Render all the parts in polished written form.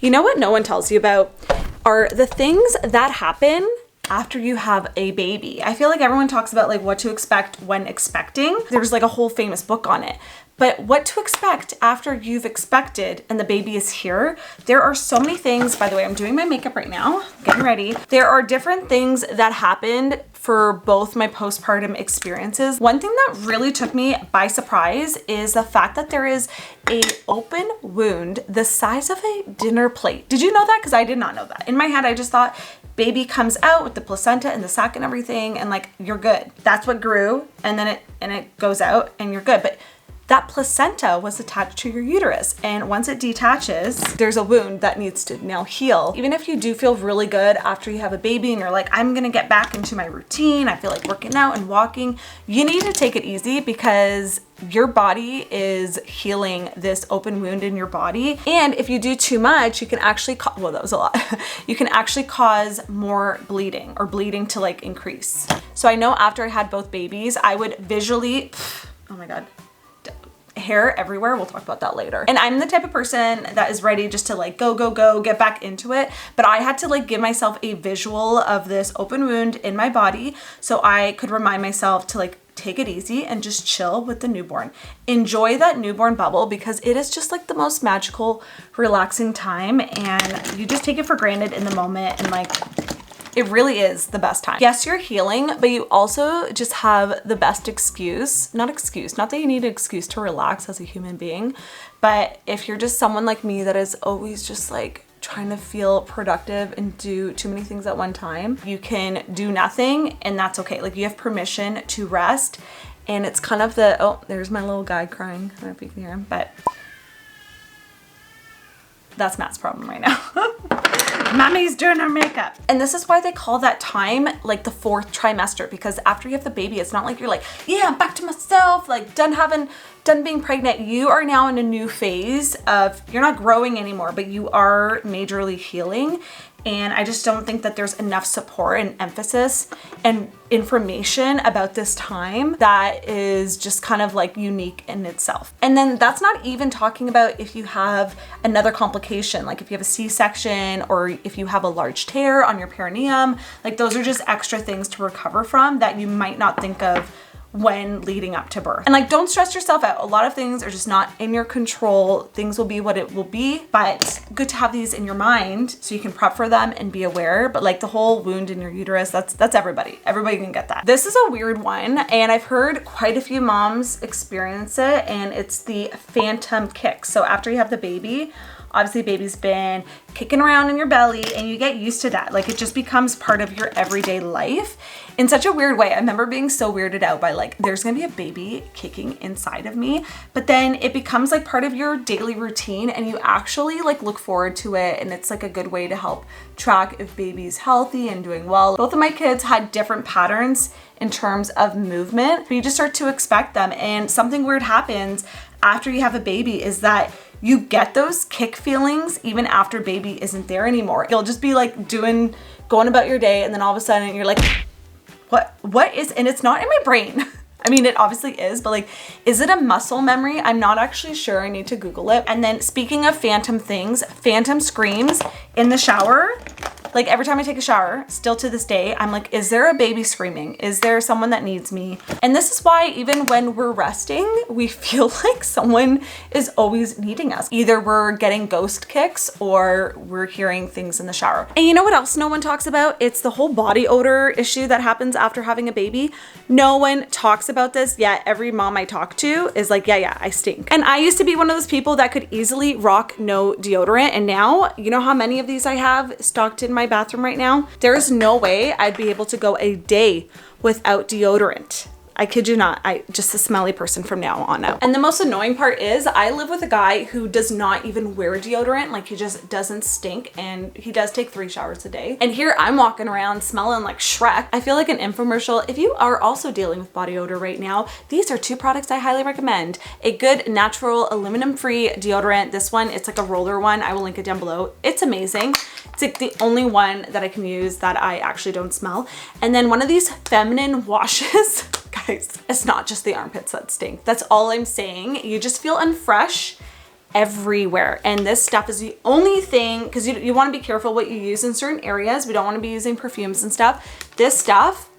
You know what no one tells you about are the things that happen after you have a baby. I feel like everyone talks about like what to expect when expecting. There's like a whole famous book on it. But what to expect after you've expected and the baby is here. There are so many things. By the way, I'm doing my makeup right now, getting ready. There are different things that happened for both my postpartum experiences. One thing that really took me by surprise is the fact that there is a open wound the size of a dinner plate. Did you know that? Because I did not know that. In my head, I just thought baby comes out with the placenta and the sac and everything, and like you're good. That's what grew, and then it goes out and you're good. But that placenta was attached to your uterus, and once it detaches, there's a wound that needs to now heal. Even if you do feel really good after you have a baby and you're like, I'm gonna get back into my routine, I feel like working out and walking, you need to take it easy because your body is healing this open wound in your body. And if you do too much, you can actually, well, that was a lot. You can actually cause more bleeding or bleeding to like increase. So I know after I had both babies, I would visually, oh my God, hair everywhere. We'll talk about that later. And I'm the type of person that is ready just to like go, get back into it. But I had to like give myself a visual of this open wound in my body so I could remind myself to like take it easy and just chill with the newborn. Enjoy that newborn bubble because it is just like the most magical, relaxing time, and you just take it for granted in the moment, and like it really is the best time. Yes, you're healing, but you also just have the best excuse, not that you need an excuse to relax as a human being, but if you're just someone like me that is always just like trying to feel productive and do too many things at one time, you can do nothing, and that's okay. Like you have permission to rest, and it's kind of the, oh, there's my little guy crying. I don't know if you can hear him, but that's Matt's problem right now. Mommy's doing her makeup. And this is why they call that time like the 4th trimester, because after you have the baby, it's not like you're like, yeah, I'm back to myself, like done being pregnant. You are now in a new phase of, you're not growing anymore, but you are majorly healing. And I just don't think that there's enough support and emphasis and information about this time that is just kind of like unique in itself. And then that's not even talking about if you have another complication, like if you have a C-section or if you have a large tear on your perineum, like those are just extra things to recover from that you might not think of when leading up to birth. And like, don't stress yourself out. A lot of things are just not in your control. Things will be what it will be, but good to have these in your mind so you can prep for them and be aware. But like the whole wound in your uterus, that's everybody. Everybody can get that. This is a weird one, and I've heard quite a few moms experience it, and it's the phantom kick. So after you have the baby, obviously baby's been kicking around in your belly and you get used to that. Like it just becomes part of your everyday life in such a weird way. I remember being so weirded out by like, there's gonna be a baby kicking inside of me, but then it becomes like part of your daily routine and you actually like look forward to it, and it's like a good way to help track if baby's healthy and doing well. Both of my kids had different patterns in terms of movement, but you just start to expect them. And something weird happens after you have a baby is that you get those kick feelings even after baby isn't there anymore. You'll just be like going about your day, and then all of a sudden you're like, what is, and it's not in my brain. I mean, it obviously is, but like, is it a muscle memory? I'm not actually sure. I need to Google it. And then speaking of phantom things, phantom screams in the shower. Like every time I take a shower, still to this day, I'm like, is there a baby screaming? Is there someone that needs me? And this is why even when we're resting, we feel like someone is always needing us. Either we're getting ghost kicks or we're hearing things in the shower. And you know what else no one talks about? It's the whole body odor issue that happens after having a baby. No one talks about this, yet every mom I talk to is like, yeah, I stink. And I used to be one of those people that could easily rock no deodorant. And now, you know how many of these I have stocked in my bathroom right now? There's no way I'd be able to go a day without deodorant. I kid you not, just a smelly person from now on out. And the most annoying part is I live with a guy who does not even wear deodorant. Like he just doesn't stink, and he does take 3 showers a day. And here I'm walking around smelling like Shrek. I feel like an infomercial. If you are also dealing with body odor right now, these are 2 products I highly recommend. A good natural aluminum-free deodorant. This one, it's like a roller one. I will link it down below. It's amazing. It's like the only one that I can use that I actually don't smell. And then one of these feminine washes. Guys, it's not just the armpits that stink. That's all I'm saying. You just feel unfresh everywhere. And this stuff is the only thing, because you want to be careful what you use in certain areas. We don't want to be using perfumes and stuff. This stuff,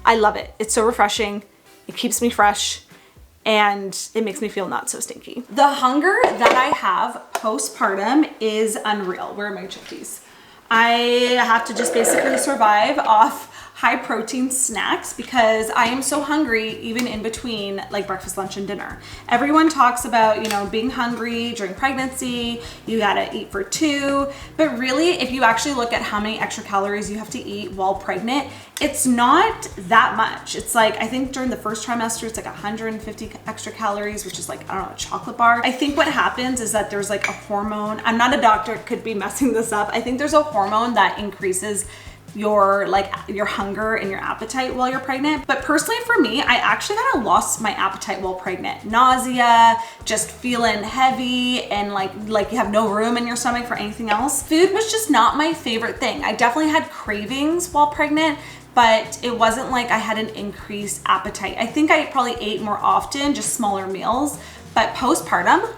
I love it. It's so refreshing. It keeps me fresh and it makes me feel not so stinky. The hunger that I have postpartum is unreal. Where are my chippies? I have to just basically survive off high protein snacks because I am so hungry even in between like breakfast, lunch, and dinner. Everyone talks about, you know, being hungry during pregnancy, you gotta eat for 2, but really if you actually look at how many extra calories you have to eat while pregnant, it's not that much. It's like, I think during the first trimester, it's like 150 extra calories, which is like, I don't know, a chocolate bar. I think what happens is that there's like a hormone. I'm not a doctor, could be messing this up. I think there's a hormone that increases your hunger and your appetite while you're pregnant. But personally for me, I actually kind of lost my appetite while pregnant. Nausea, just feeling heavy, and like you have no room in your stomach for anything else. Food was just not my favorite thing. I definitely had cravings while pregnant, but it wasn't like I had an increased appetite. I think I probably ate more often, just smaller meals, but postpartum,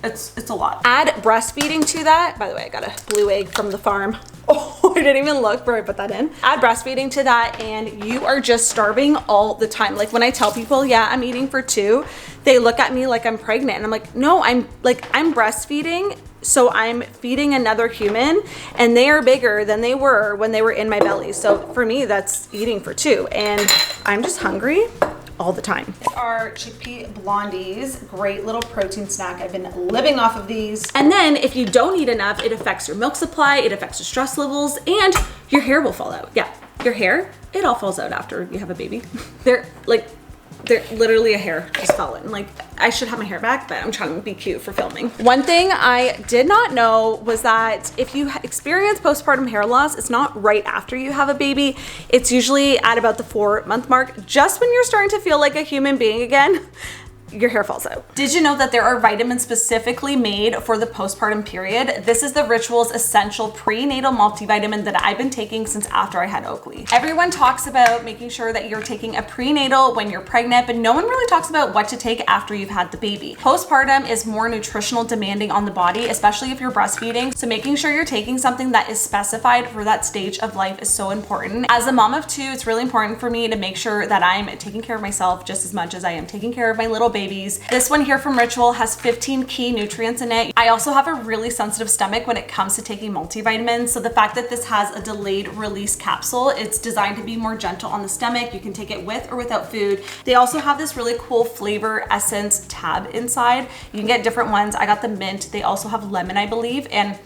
it's a lot. Add breastfeeding to that. By the way, I got a blue egg from the farm. Oh, I didn't even look before I put that in. Add breastfeeding to that and you are just starving all the time. Like when I tell people, yeah, I'm eating for 2, they look at me like I'm pregnant. And I'm like, no, I'm breastfeeding. So I'm feeding another human and they are bigger than they were when they were in my belly. So for me, that's eating for 2 and I'm just hungry all the time. Our chickpea blondies, great little protein snack. I've been living off of these. And then if you don't eat enough, it affects your milk supply, it affects your stress levels, and your hair will fall out. Yeah, your hair, it all falls out after you have a baby. They're literally a hair just fallen. Like I should have my hair back, but I'm trying to be cute for filming. One thing I did not know was that if you experience postpartum hair loss, it's not right after you have a baby. It's usually at about the 4-month mark, just when you're starting to feel like a human being again. Your hair falls out. Did you know that there are vitamins specifically made for the postpartum period? This is the Rituals Essential Prenatal Multivitamin that I've been taking since after I had Oakley. Everyone talks about making sure that you're taking a prenatal when you're pregnant, but no one really talks about what to take after you've had the baby. Postpartum is more nutritional demanding on the body, especially if you're breastfeeding. So making sure you're taking something that is specified for that stage of life is so important. As a mom of 2, it's really important for me to make sure that I'm taking care of myself just as much as I am taking care of my little babies. This one here from Ritual has 15 key nutrients in it. I also have a really sensitive stomach when it comes to taking multivitamins. So the fact that this has a delayed release capsule, it's designed to be more gentle on the stomach. You can take it with or without food. They also have this really cool flavor essence tab inside. You can get different ones. I got the mint. They also have lemon, I believe. And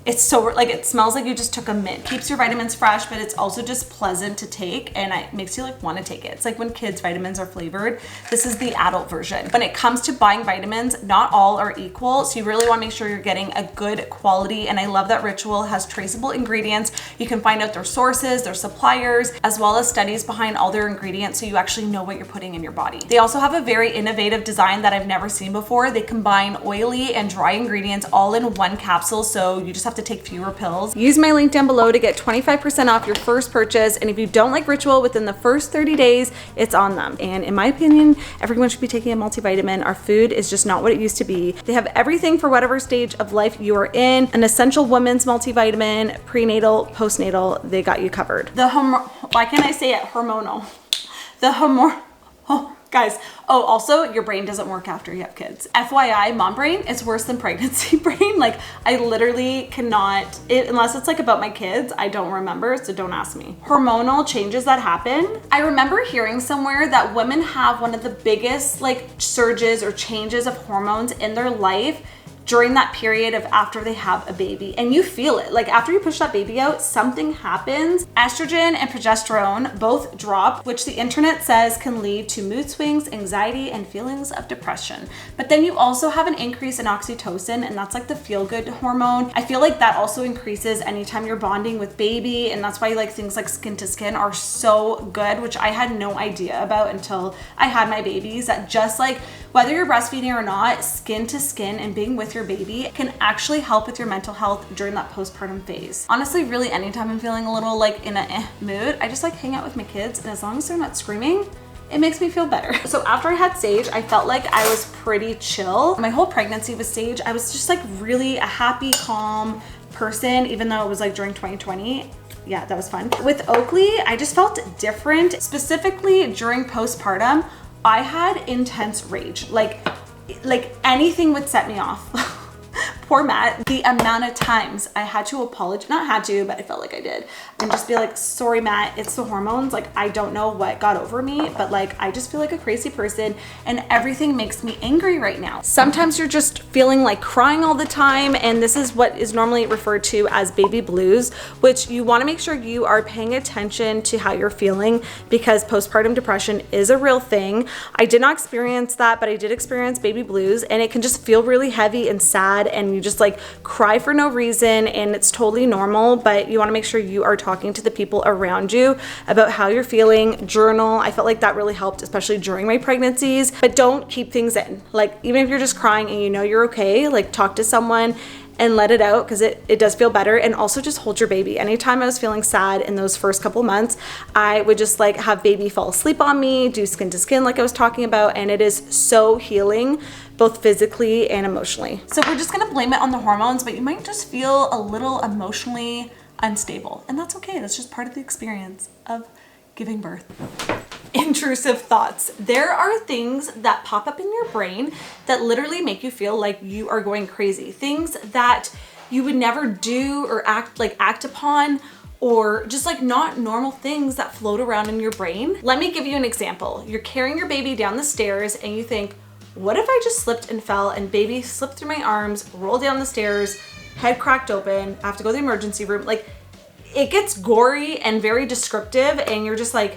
it's so like, it smells like you just took a mint. Keeps your vitamins fresh, but it's also just pleasant to take and it makes you like want to take it. It's like when kids' vitamins are flavored. This is the adult version. When it comes to buying vitamins, not all are equal. So you really want to make sure you're getting a good quality. And I love that Ritual has traceable ingredients. You can find out their sources, their suppliers, as well as studies behind all their ingredients. So you actually know what you're putting in your body. They also have a very innovative design that I've never seen before. They combine oily and dry ingredients all in one capsule. So you just have to take fewer pills. Use my link down below to get 25% off your first purchase. And if you don't like Ritual within the first 30 days, it's on them. And in my opinion, everyone should be taking a multivitamin. Our food is just not what it used to be. They have everything for whatever stage of life you are in. An essential women's multivitamin, prenatal, postnatal, they got you covered. Why can't I say it? Hormonal. Guys, also your brain doesn't work after you have kids. FYI, mom brain is worse than pregnancy brain. Like I literally cannot, unless it's like about my kids, I don't remember, so don't ask me. Hormonal changes that happen. I remember hearing somewhere that women have one of the biggest like surges or changes of hormones in their life during that period of after they have a baby, and you feel it. Like after you push that baby out, something happens. Estrogen and progesterone both drop, which the internet says can lead to mood swings, anxiety, and feelings of depression. But then you also have an increase in oxytocin, and that's like the feel-good hormone. I feel like that also increases anytime you're bonding with baby, and that's why like things like skin to skin are so good, which I had no idea about until I had my babies, that just like whether you're breastfeeding or not, skin to skin and being with your baby can actually help with your mental health during that postpartum phase. Honestly, really anytime I'm feeling a little like in a mood, I just like hang out with my kids, and as long as they're not screaming, it makes me feel better. So after I had Sage, I felt like I was pretty chill. My whole pregnancy with Sage, I was just like really a happy, calm person, even though it was like during 2020. Yeah, that was fun. With Oakley, I just felt different. Specifically during postpartum, I had intense rage. Like anything would set me off. Poor Matt, the amount of times I had to apologize, not had to, but I felt like I did, and just be like, sorry Matt, it's the hormones. Like, I don't know what got over me, but like, I just feel like a crazy person and everything makes me angry right now. Sometimes you're just feeling like crying all the time, and this is what is normally referred to as baby blues, which you want to make sure you are paying attention to how you're feeling, because postpartum depression is a real thing. I did not experience that, but I did experience baby blues, and it can just feel really heavy and sad, and you just like cry for no reason, and it's totally normal. But you want to make sure you are talking to the people around you about how you're feeling. Journal. I felt like that really helped, especially during my pregnancies. But don't keep things in. Like, even if you're just crying and you know you're okay, like talk to someone and let it out, because it does feel better. And also just hold your baby. Anytime I was feeling sad in those first couple months, I would just like have baby fall asleep on me, do skin to skin like I was talking about, and it is so healing, both physically and emotionally. So we're just gonna blame it on the hormones, but you might just feel a little emotionally unstable, and that's okay. That's just part of the experience of giving birth. Intrusive thoughts. There are things that pop up in your brain that literally make you feel like you are going crazy. Things that you would never do or act upon, or just like not normal things that float around in your brain. Let me give you an example. You're carrying your baby down the stairs and you think, what if I just slipped and fell and baby slipped through my arms, rolled down the stairs, head cracked open, I have to go to the emergency room. Like, it gets gory and very descriptive, and you're just like,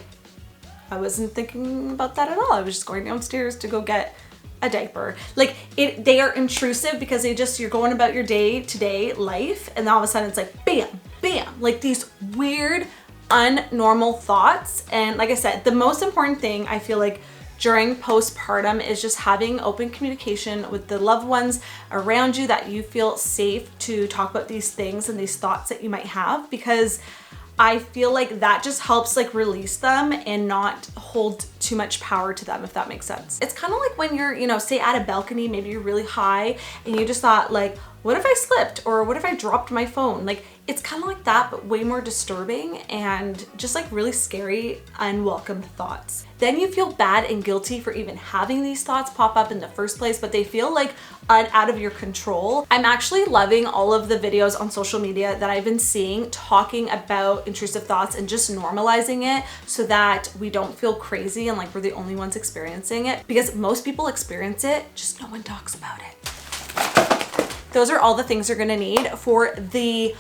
I wasn't thinking about that at all. I was just going downstairs to go get a diaper. Like, they are intrusive because you're going about your day-to-day life, and all of a sudden it's like bam, bam, like these weird, unnormal thoughts. And like I said, the most important thing I feel like during postpartum is just having open communication with the loved ones around you, that you feel safe to talk about these things and these thoughts that you might have, because I feel like that just helps like release them and not hold too much power to them, if that makes sense. It's kind of like when you're, say at a balcony, maybe you're really high and you just thought like, what if I slipped, or what if I dropped my phone? Like, it's kind of like that, but way more disturbing and just like really scary, unwelcome thoughts. Then you feel bad and guilty for even having these thoughts pop up in the first place, but they feel like out of your control. I'm actually loving all of the videos on social media that I've been seeing talking about intrusive thoughts and just normalizing it, so that we don't feel crazy and like we're the only ones experiencing it, because most people experience it, just no one talks about it. Those are all the things you're gonna need for the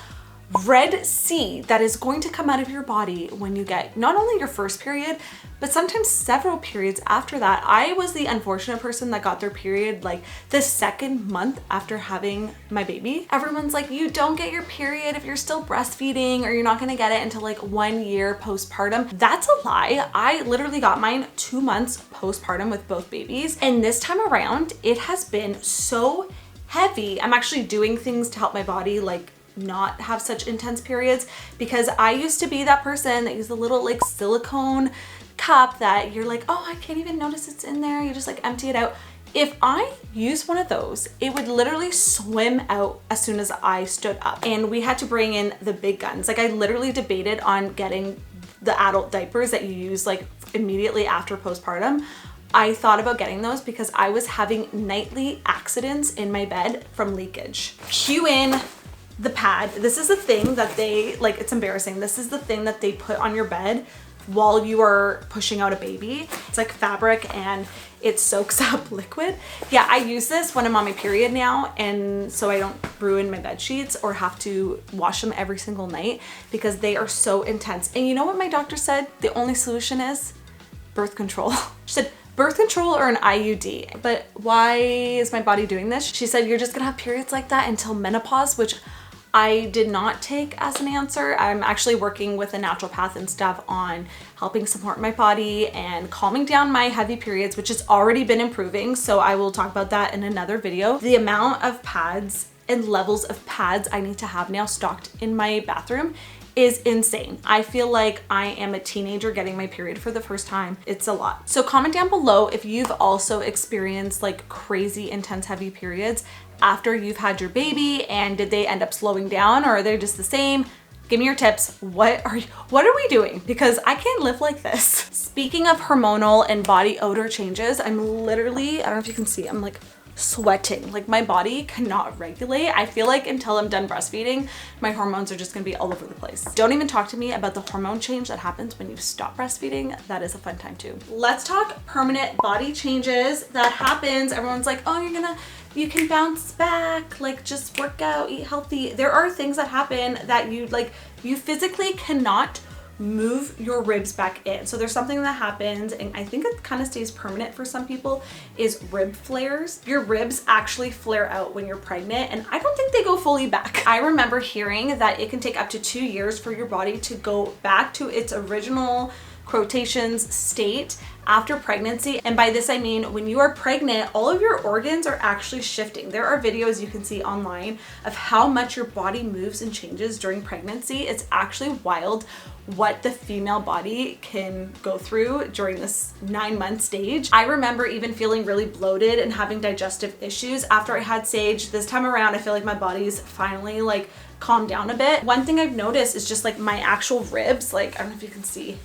Red Sea that is going to come out of your body when you get not only your first period, but sometimes several periods after that. I was the unfortunate person that got their period like the second month after having my baby. Everyone's like, you don't get your period if you're still breastfeeding, or you're not gonna get it until like 1 year postpartum. That's a lie. I literally got mine 2 months postpartum with both babies. And this time around, it has been so heavy. I'm actually doing things to help my body like not have such intense periods, because I used to be that person that used the little like silicone cup that you're like, oh, I can't even notice it's in there. You just like empty it out. If I used one of those, it would literally swim out as soon as I stood up. And we had to bring in the big guns. Like, I literally debated on getting the adult diapers that you use like immediately after postpartum. I thought about getting those because I was having nightly accidents in my bed from leakage. Cue in the pad. This is the thing that they, like, it's embarrassing. This is the thing that they put on your bed while you are pushing out a baby. It's like fabric and it soaks up liquid. Yeah, I use this when I'm on my period now, and so I don't ruin my bed sheets or have to wash them every single night, because they are so intense. And you know what my doctor said? The only solution is birth control. She said, birth control or an IUD. But why is my body doing this? She said, you're just gonna have periods like that until menopause, which I did not take as an answer. I'm actually working with a naturopath and stuff on helping support my body and calming down my heavy periods, which has already been improving. So I will talk about that in another video. The amount of pads and levels of pads I need to have now stocked in my bathroom is insane. I feel like I am a teenager getting my period for the first time. It's a lot. So comment down below if you've also experienced like crazy intense heavy periods after you've had your baby, and did they end up slowing down or are they just the same? Give me your tips. What are we doing? Because I can't live like this. Speaking of hormonal and body odor changes, I'm literally, I don't know if you can see, I'm like sweating. Like my body cannot regulate. I feel like until I'm done breastfeeding, my hormones are just gonna be all over the place. Don't even talk to me about the hormone change that happens when you stop breastfeeding. That is a fun time too. Let's talk permanent body changes that happens. Everyone's like, oh, you can bounce back, like just work out, eat healthy. There are things that happen that you physically cannot move your ribs back in. So there's something that happens, and I think it kind of stays permanent for some people, is rib flares. Your ribs actually flare out when you're pregnant, and I don't think they go fully back. I remember hearing that it can take up to 2 years for your body to go back to its original quotations state after pregnancy. And by this I mean when you are pregnant, all of your organs are actually shifting. There are videos you can see online of how much your body moves and changes during pregnancy. It's actually wild what the female body can go through during this 9-month stage. I remember even feeling really bloated and having digestive issues after I had Sage. This time around, I feel like my body's finally like calmed down a bit. One thing I've noticed is just like my actual ribs, like I don't know if you can see,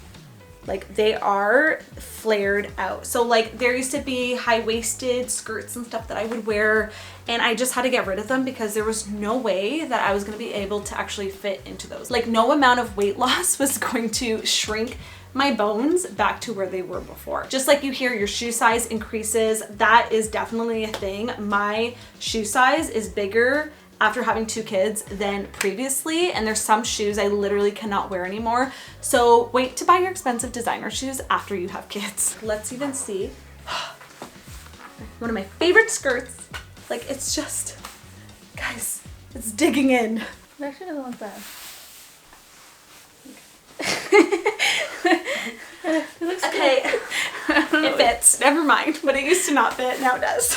like they are flared out. So like there used to be high-waisted skirts and stuff that I would wear, and I just had to get rid of them because there was no way that I was going to be able to actually fit into those. Like no amount of weight loss was going to shrink my bones back to where they were before. Just like you hear your shoe size increases, that is definitely a thing. My shoe size is bigger after having 2 kids than previously, and there's some shoes I literally cannot wear anymore. So wait to buy your expensive designer shoes after you have kids. Let's even see one of my favorite skirts. Like it's just, guys, it's digging in. It actually doesn't look bad. It looks okay. It fits. Never mind. But it used to not fit. Now it does.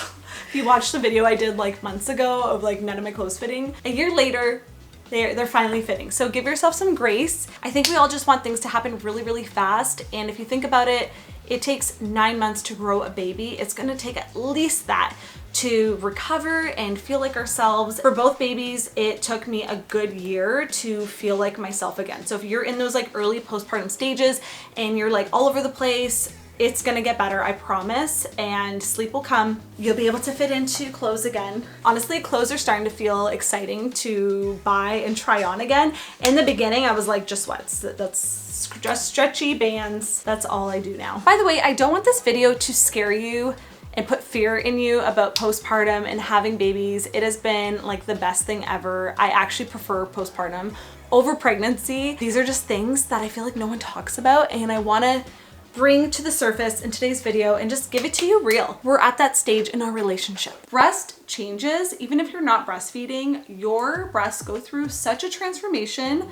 If you watched the video I did like months ago of like none of my clothes fitting, a year later, they're finally fitting. So give yourself some grace. I think we all just want things to happen really, really fast. And if you think about it, it takes 9 months to grow a baby. It's gonna take at least that to recover and feel like ourselves. For both babies, it took me a good year to feel like myself again. So if you're in those like early postpartum stages and you're like all over the place, it's gonna get better, I promise, and sleep will come. You'll be able to fit into clothes again. Honestly, clothes are starting to feel exciting to buy and try on again. In the beginning, I was like, just sweats. That's just stretchy bands. That's all I do now. By the way, I don't want this video to scare you and put fear in you about postpartum and having babies. It has been like the best thing ever. I actually prefer postpartum over pregnancy. These are just things that I feel like no one talks about, and I wanna bring to the surface in today's video and just give it to you real. We're at that stage in our relationship. Breast changes, even if you're not breastfeeding, your breasts go through such a transformation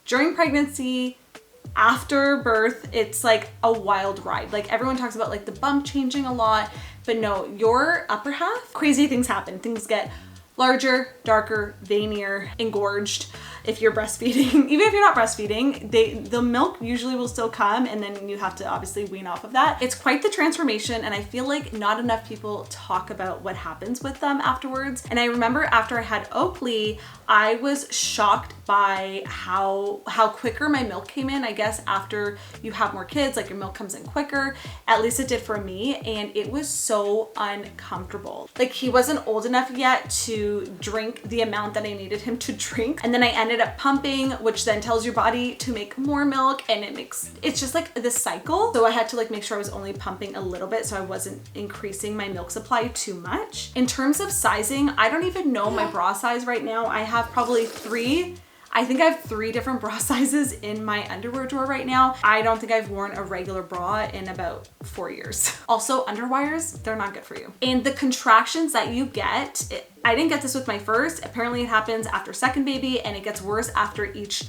during pregnancy, after birth. It's like a wild ride. Like everyone talks about like the bump changing a lot, but no, your upper half, crazy things happen. Things get larger, darker, veinier, engorged. If you're breastfeeding, even if you're not breastfeeding, the milk usually will still come, and then you have to obviously wean off of that. It's quite the transformation, and I feel like not enough people talk about what happens with them afterwards. And I remember after I had Oakley, I was shocked by how quicker my milk came in. I guess after you have more kids, like your milk comes in quicker. At least it did for me, and it was so uncomfortable. Like he wasn't old enough yet to drink the amount that I needed him to drink, and then I ended up pumping, which then tells your body to make more milk, and it's just like this cycle. So I had to like make sure I was only pumping a little bit so I wasn't increasing my milk supply too much. In terms of sizing, I don't even know my bra size right now. I have probably 3. I think I have 3 different bra sizes in my underwear drawer right now. I don't think I've worn a regular bra in about 4 years. Also, underwires, they're not good for you. And the contractions that you get, I didn't get this with my first. Apparently it happens after second baby, and it gets worse after each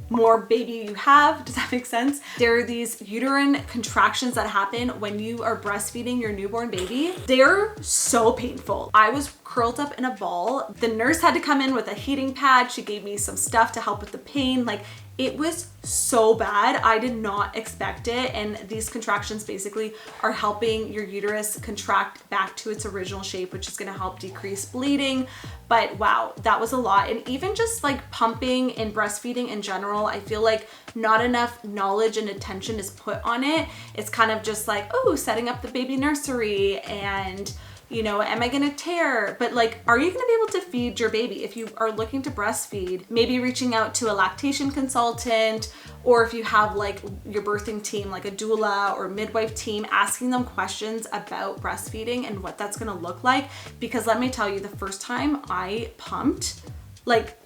more baby you have. Does that make sense? There are these uterine contractions that happen when you are breastfeeding your newborn baby. They're so painful. I was curled up in a ball. The nurse had to come in with a heating pad. She gave me some stuff to help with the pain. Like, it was so bad. I did not expect it. And these contractions basically are helping your uterus contract back to its original shape, which is gonna help decrease bleeding. But wow, that was a lot. And even just like pumping and breastfeeding in general, I feel like not enough knowledge and attention is put on it. It's kind of just like, oh, setting up the baby nursery and, you know, am I gonna tear? But like, are you gonna be able to feed your baby? If you are looking to breastfeed, maybe reaching out to a lactation consultant, or if you have like your birthing team, like a doula or midwife team, asking them questions about breastfeeding and what that's gonna look like. Because let me tell you, the first time I pumped, like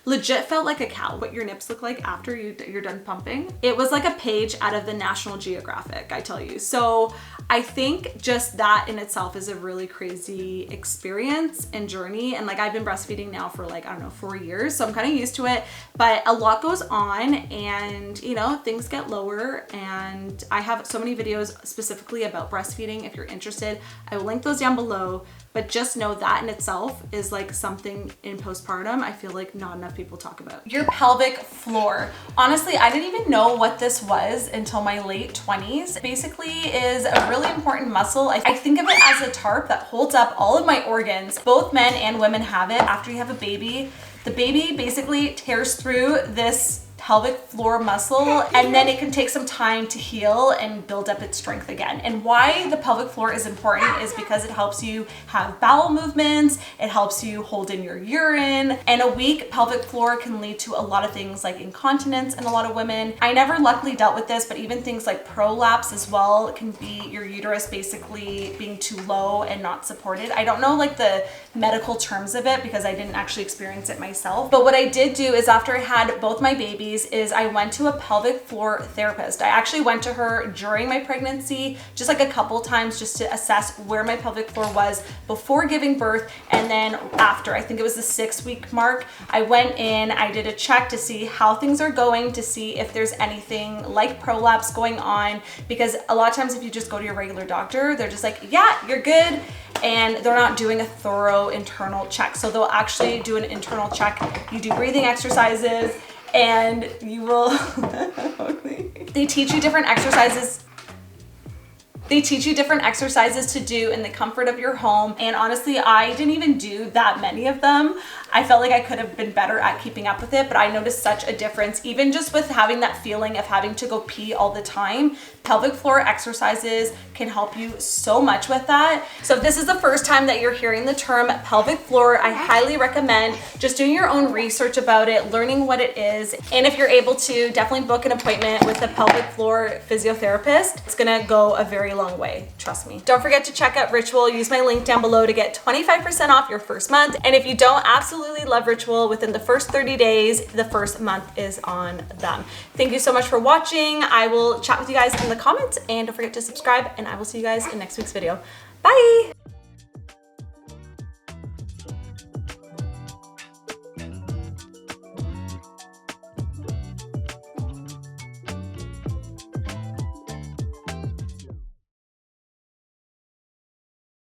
legit felt like a cow. What your nips look like after you're done pumping. It was like a page out of the National Geographic, I tell you. So I think just that in itself is a really crazy experience and journey. And like, I've been breastfeeding now for like, I don't know, 4 years. So I'm kind of used to it, but a lot goes on and you know, things get lower. And I have so many videos specifically about breastfeeding. If you're interested, I will link those down below. But just know that in itself is like something in postpartum I feel like not enough people talk about. Your pelvic floor. Honestly, I didn't even know what this was until my late 20s. Basically is a really important muscle. I think of it as a tarp that holds up all of my organs. Both men and women have it. After you have a baby, the baby basically tears through this pelvic floor muscle, and then it can take some time to heal and build up its strength again. And why the pelvic floor is important is because it helps you have bowel movements, it helps you hold in your urine, and a weak pelvic floor can lead to a lot of things like incontinence in a lot of women. I never luckily dealt with this, but even things like prolapse as well can be your uterus basically being too low and not supported. I don't know like the medical terms of it because I didn't actually experience it myself. But what I did do is after I had both my babies is I went to a pelvic floor therapist. I actually went to her during my pregnancy, just like a couple times just to assess where my pelvic floor was before giving birth. And then after, I think it was the 6-week mark, I went in, I did a check to see how things are going, to see if there's anything like prolapse going on. Because a lot of times if you just go to your regular doctor, they're just like, yeah, you're good. And they're not doing a thorough internal check. So they'll actually do an internal check. You do breathing exercises and you will, they teach you different exercises. They teach you different exercises to do in the comfort of your home. And honestly, I didn't even do that many of them. I felt like I could have been better at keeping up with it, but I noticed such a difference, even just with having that feeling of having to go pee all the time. Pelvic floor exercises can help you so much with that. So if this is the first time that you're hearing the term pelvic floor, I highly recommend just doing your own research about it, learning what it is. And if you're able to, definitely book an appointment with a pelvic floor physiotherapist. It's gonna go a very long way, trust me. Don't forget to check out Ritual. Use my link down below to get 25% off your first month. And if you don't absolutely love Ritual within the first 30 days, the first month is on them. Thank you so much for watching. I will chat with you guys in the comments, and don't forget to subscribe, and I will see you guys in next week's video. Bye!